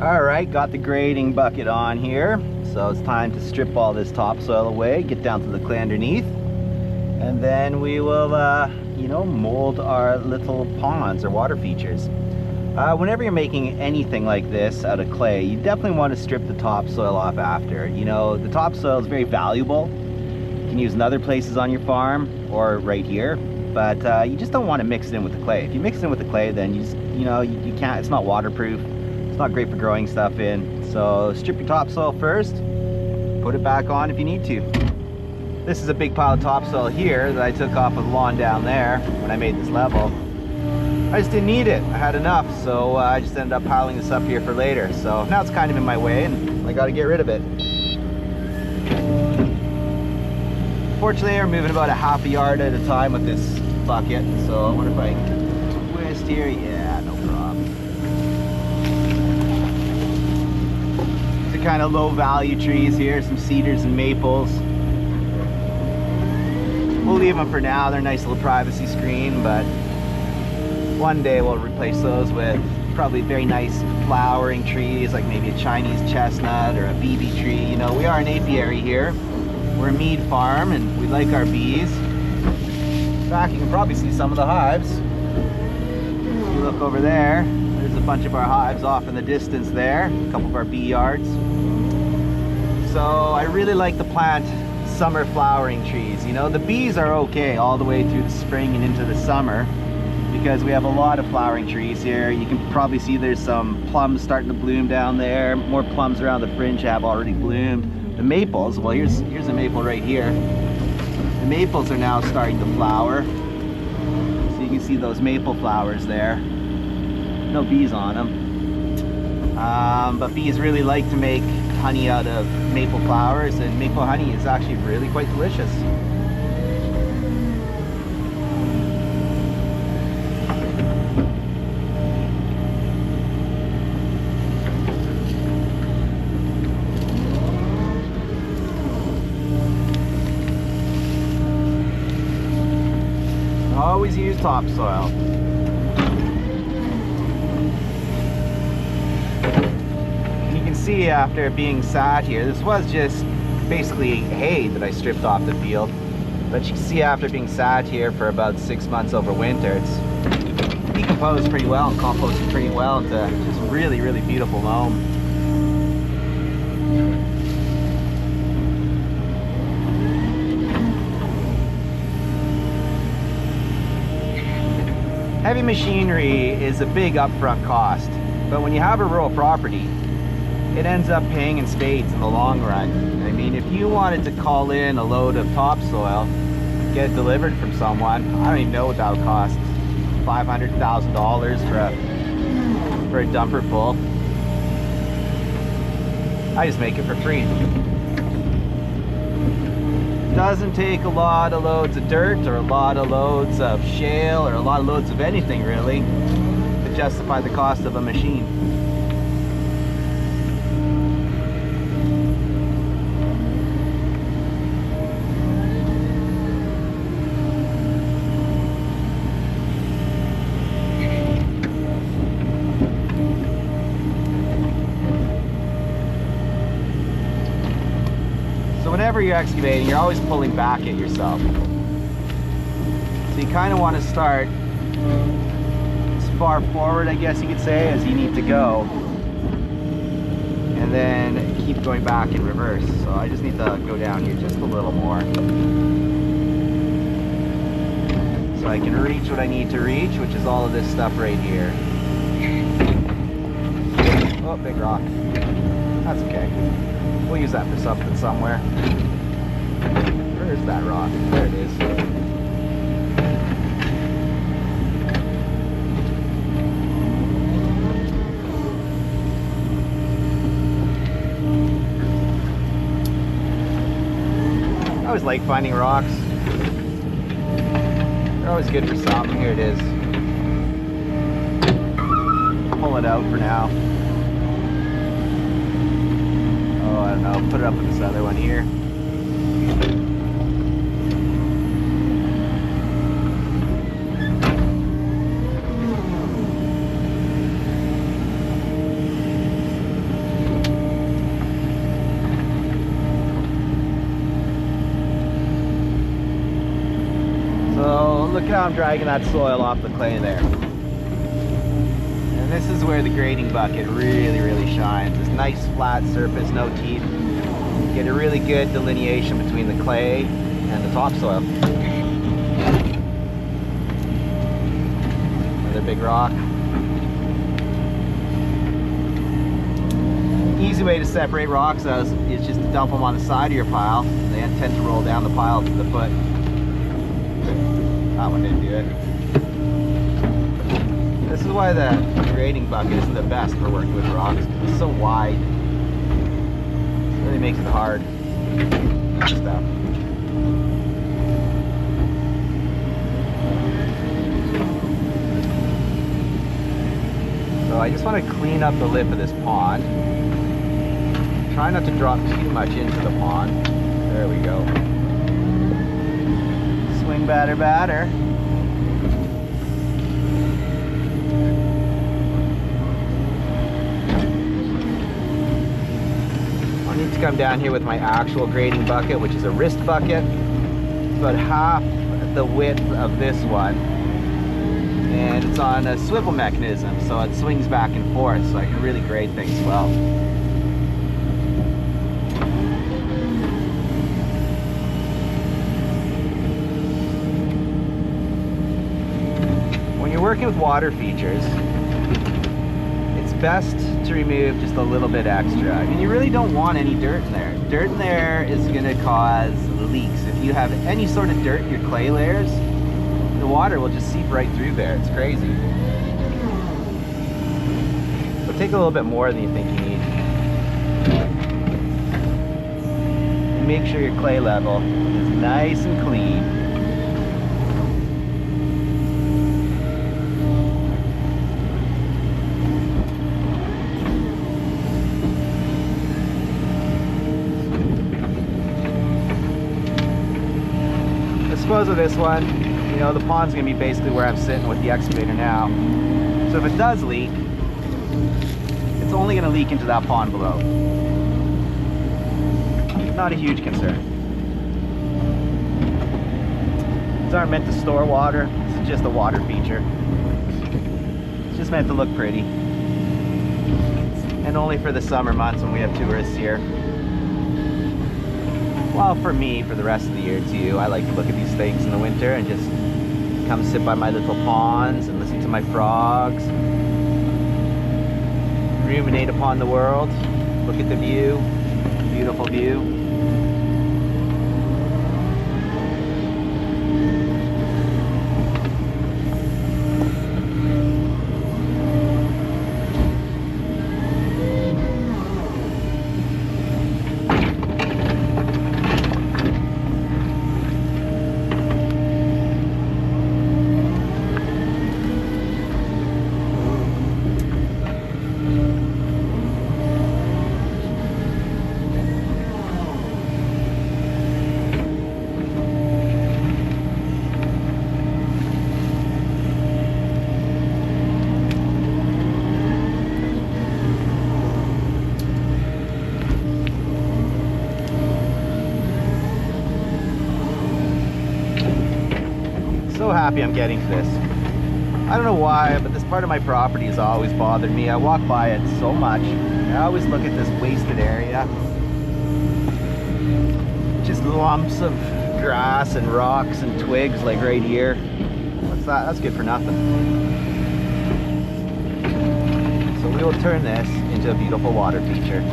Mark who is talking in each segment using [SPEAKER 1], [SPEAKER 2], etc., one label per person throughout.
[SPEAKER 1] All right, got the grading bucket on here. So it's time to strip all this topsoil away, get down to the clay underneath, and then we will, mold our little ponds or water features. Whenever you're making anything like this out of clay, you definitely want to strip the topsoil off after. You know, the topsoil is very valuable. You can use in other places on your farm or right here, but you just don't want to mix it in with the clay. If you mix it in with the clay, then you can't, it's not waterproof. It's not great for growing stuff in. So strip your topsoil first, put it back on if you need to. This is a big pile of topsoil here that I took off of the lawn down there when I made this level. I just didn't need it. I had enough, so I just ended up piling this up here for later. So now it's kind of in my way and I got to get rid of it. Fortunately, we're moving about a half a yard at a time with this bucket. So I wonder if I can twist here. Yeah, no problem. These are kind of low value trees here, some cedars and maples. We'll leave them for now. They're a nice little privacy screen, but one day we'll replace those with probably very nice flowering trees, like maybe a Chinese chestnut or a BB tree. You know, we are an apiary here. We're a mead farm and we like our bees. In fact, you can probably see some of the hives. If you look over there, there's a bunch of our hives off in the distance there, a couple of our bee yards. So I really like to plant summer flowering trees. You know, the bees are okay all the way through the spring and into the summer, because we have a lot of flowering trees here. You can probably see there's some plums starting to bloom down there. More plums around the fringe have already bloomed. The maples, well, here's a maple right here. The maples are now starting to flower. So you can see those maple flowers there. No bees on them. But bees really like to make honey out of maple flowers, and maple honey is actually really quite delicious. Always use topsoil. And you can see after being sat here, this was just basically hay that I stripped off the field. But you can see after being sat here for about 6 months over winter, it's decomposed pretty well and composted pretty well into just really, really beautiful loam. Heavy machinery is a big upfront cost, but when you have a rural property, it ends up paying in spades in the long run. I mean, if you wanted to call in a load of topsoil, get it delivered from someone, I don't even know what that would cost. $500,000 for a dumper full. I just make it for free. Doesn't take a lot of loads of dirt or a lot of loads of shale or a lot of loads of anything really to justify the cost of a machine. Whenever you're excavating, you're always pulling back at yourself. So you kind of want to start as far forward, I guess you could say, as you need to go. And then keep going back in reverse. So I just need to go down here just a little more. So I can reach what I need to reach, which is all of this stuff right here. Oh, big rock. That's okay. We'll use that for something somewhere. Where's that rock? There it is. I always like finding rocks. They're always good for something. Here it is. Pull it out for now. I don't know, put it up with this other one here. at how I'm dragging that soil off the clay there. And this is where the grading bucket really shines. This nice flat surface, no teeth. You get a really good delineation between the clay and the topsoil. Another big rock. Easy way to separate rocks is just to dump them on the side of your pile. They tend to roll down the pile to the foot. That one didn't do it. This is why the grading bucket isn't the best for working with rocks. It's so wide. It really makes it hard. Stuff. So I just want to clean up the lip of this pond. Try not to drop too much into the pond. There we go. Swing batter batter. I'll need to come down here with my actual grading bucket, which is a wrist bucket. It's about half the width of this one. And it's on a swivel mechanism, so it swings back and forth, so I can really grade things well. Working with water features, it's best to remove just a little bit extra. I mean, you really don't want any dirt in there. Dirt in there is going to cause leaks. If you have any sort of dirt in your clay layers, the water will just seep right through there. It's crazy. So take a little bit more than you think you need. And make sure your clay level is nice and clean. Dispose of this one. You know, the pond's gonna be basically where I'm sitting with the excavator now. So if it does leak, it's only gonna leak into that pond below. Not a huge concern. These aren't meant to store water. It's just a water feature. It's just meant to look pretty. And only for the summer months when we have tourists here. Well, for me, for the rest of the year too, I like to look at these things in the winter and just come sit by my little ponds and listen to my frogs, ruminate upon the world, look at the view, beautiful view. So happy I'm getting to this. I don't know why, but this part of my property has always bothered me. I walk by it so much. I always look at this wasted area. Just lumps of grass and rocks and twigs like right here. What's that? That's good for nothing. So we will turn this into a beautiful water feature.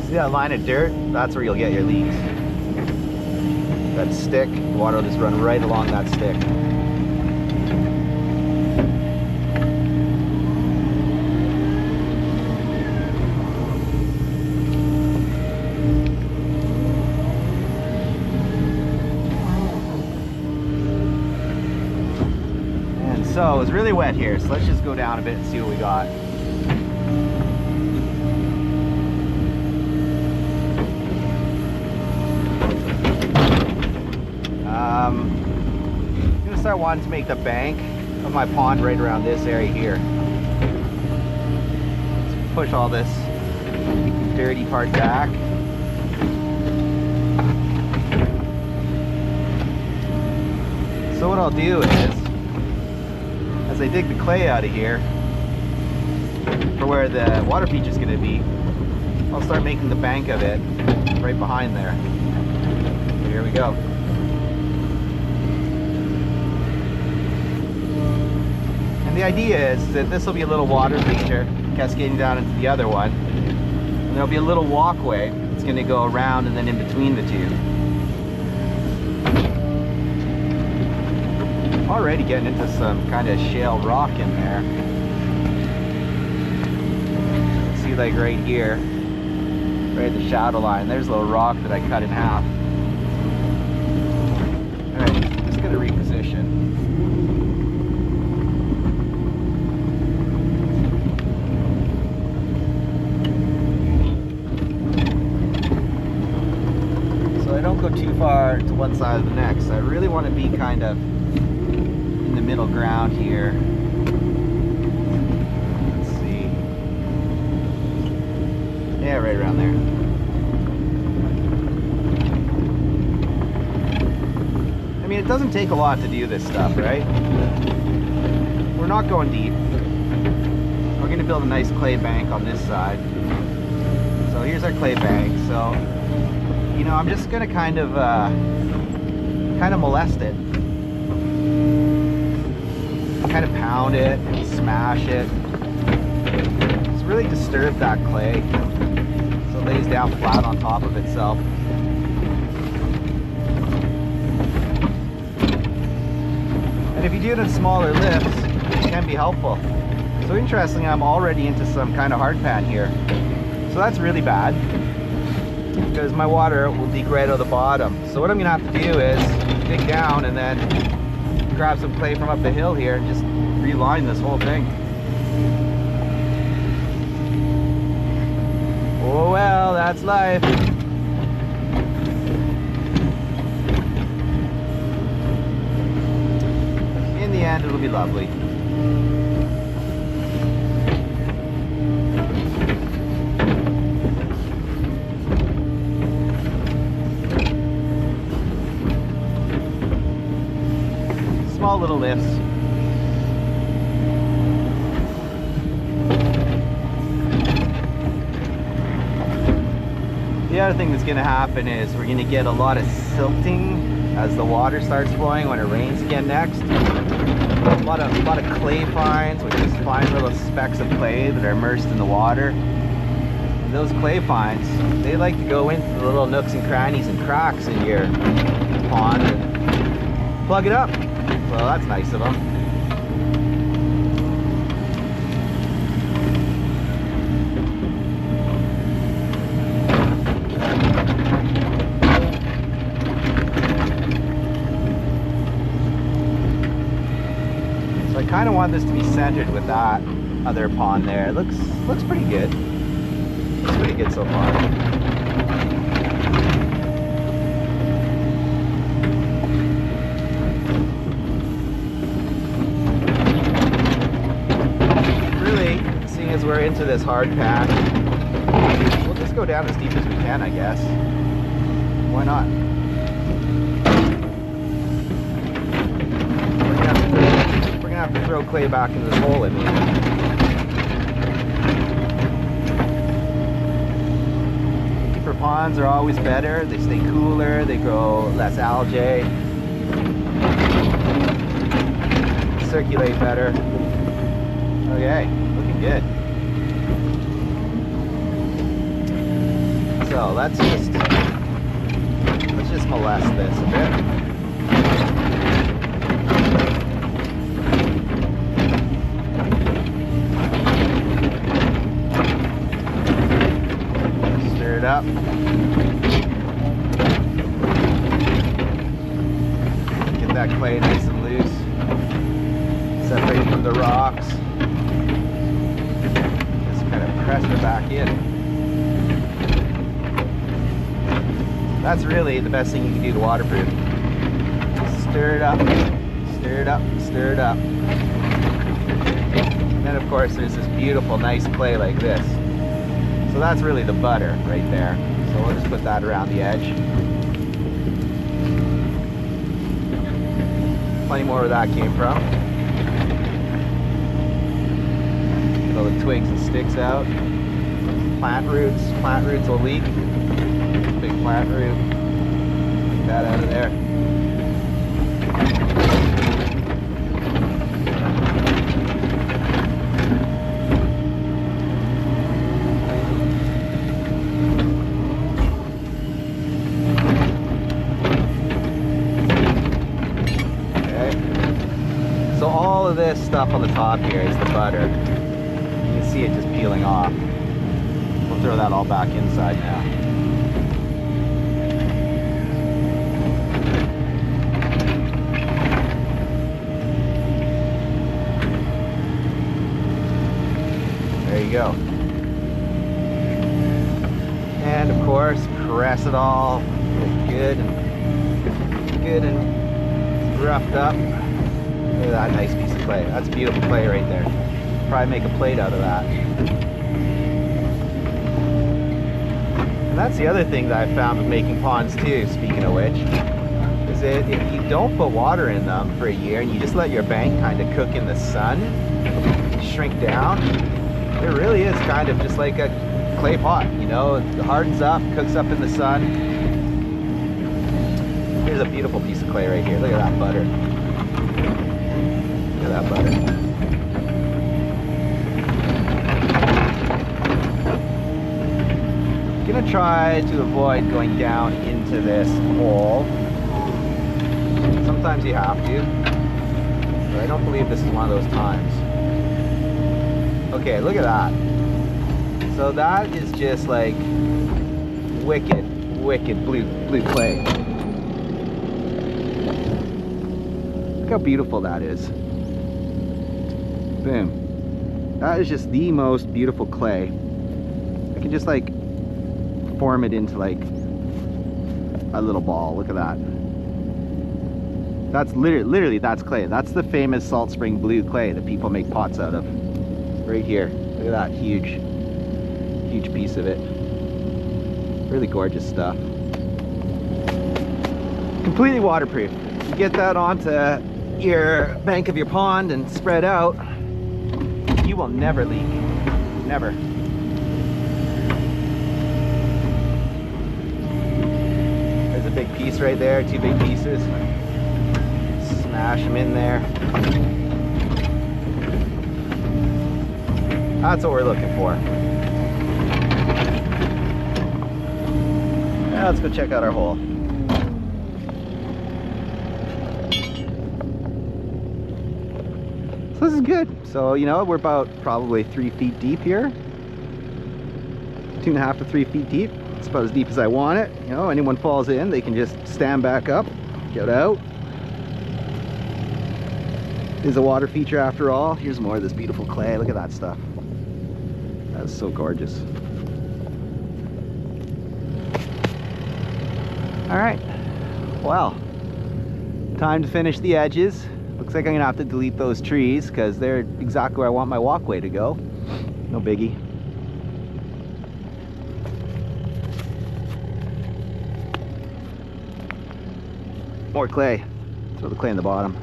[SPEAKER 1] See that line of dirt? That's where you'll get your leaks. That stick, water will just run right along that stick. And so it was really wet here, so let's just go down a bit and see what we got. I'm gonna start wanting to make the bank of my pond right around this area here. push all this dirty part back. So what I'll do is, as I dig the clay out of here, for where the water feature is going to be, I'll start making the bank of it right behind there. Here we go. And the idea is that this will be a little water feature cascading down into the other one. And there'll be a little walkway that's going to go around and then in between the two. Already getting into some kind of shale rock in there. See, like right here, right at the shadow line, there's a little rock that I cut in half. Alright, just gonna reposition. So I don't go too far to one side or the next. I really want to be kind of in the middle ground here. Let's see. Yeah, right around there. I mean, it doesn't take a lot to do this stuff, right? We're not going deep. We're going to build a nice clay bank on this side. So here's our clay bank. So, you know, I'm just going to kind of molest it. Kind of pound it, smash it. Just really disturb that clay so it lays down flat on top of itself. And if you do it in smaller lifts, it can be helpful. So interestingly, I'm already into some kind of hard pan here. So that's really bad because my water will leak right out of the bottom. So what I'm gonna have to do is dig down and then grab some clay from up the hill here and just reline this whole thing. Oh well, that's life. In the end, it'll be lovely. Small little lifts. The other thing that's going to happen is we're going to get a lot of silting as the water starts flowing when it rains again next. A lot of clay fines, which is fine little specks of clay that are immersed in the water. And those clay fines, they like to go into the little nooks and crannies and cracks in your pond and plug it up. Well, that's nice of them. So I kind of want this to be centered with that other pond there. It looks pretty good. Looks pretty good so far. As we're into this hard pan, we'll just go down as deep as we can, I guess. Why not? We're gonna have to throw clay back into this hole in here. Deeper ponds are always better. They stay cooler, they grow less algae, circulate better. Okay, looking good. So let's just molest this a bit. Stir it up. Get that clay nice and loose. Separated from the rocks. Just kind of press it back in. That's really the best thing you can do to waterproof. Stir it up, stir it up, stir it up. And then then of course there's this beautiful nice clay like this. So that's really the butter right there. So we'll just put that around the edge. Plenty more where that came from. Get all the twigs and sticks out. Plant roots will leak. Big plant root. Get that out of there. So all of this stuff on the top here is the butter. You can see it just peeling off. We'll throw that all back inside now. There you go. And of course, press it all good and roughed up. Look at that nice piece of clay. That's beautiful clay right there. Probably make a plate out of that. And that's the other thing that I found with making ponds too, speaking of which, is that if you don't put water in them for a year and you just let your bank kind of cook in the sun, shrink down, it really is kind of just like a clay pot, you know, it hardens up, cooks up in the sun. Here's a beautiful piece of clay right here. Look at that butter. Look at that butter. I'm gonna try to avoid going down into this hole. Sometimes you have to, but I don't believe this is one of those times. Okay, look at that. So that is just like wicked blue clay. Look how beautiful that is. Boom. That is just the most beautiful clay. I can just like form it into like a little ball. Look at that. That's literally that's clay. That's the famous Salt Spring blue clay that people make pots out of. Right here. Look at that huge piece of it. Really gorgeous stuff. Completely waterproof. You get that onto your bank of your pond and spread out, you will never leak. Never. There's a big piece right there, two big pieces. Smash them in there. That's what we're looking for. Now let's go check out our hole. So this is good. So, you know, we're about probably 3 feet deep here. 2.5 to 3 feet deep. It's about as deep as I want it. You know, anyone falls in, they can just stand back up, get out. Is a water feature after all. Here's more of this beautiful clay. Look at that stuff. That's so gorgeous. All right, well, time to finish the edges. Looks like I'm gonna have to delete those trees because they're exactly where I want my walkway to go. No biggie. More clay. Throw the clay in the bottom.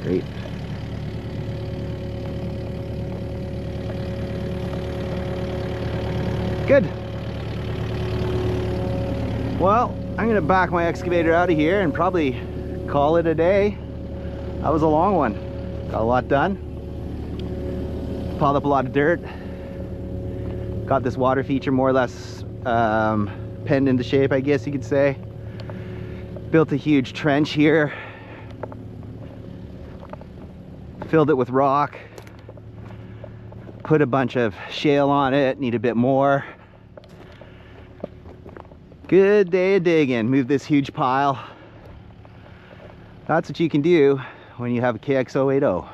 [SPEAKER 1] Great. Good. Well, I'm gonna back my excavator out of here and probably call it a day. That was a long one. Got a lot done. Piled up a lot of dirt. Got this water feature more or less penned into shape, I guess you could say. Built a huge trench here. Filled it with rock. Put a bunch of shale on it, need a bit more. Good day of digging. Move this huge pile. That's what you can do when you have a KX080.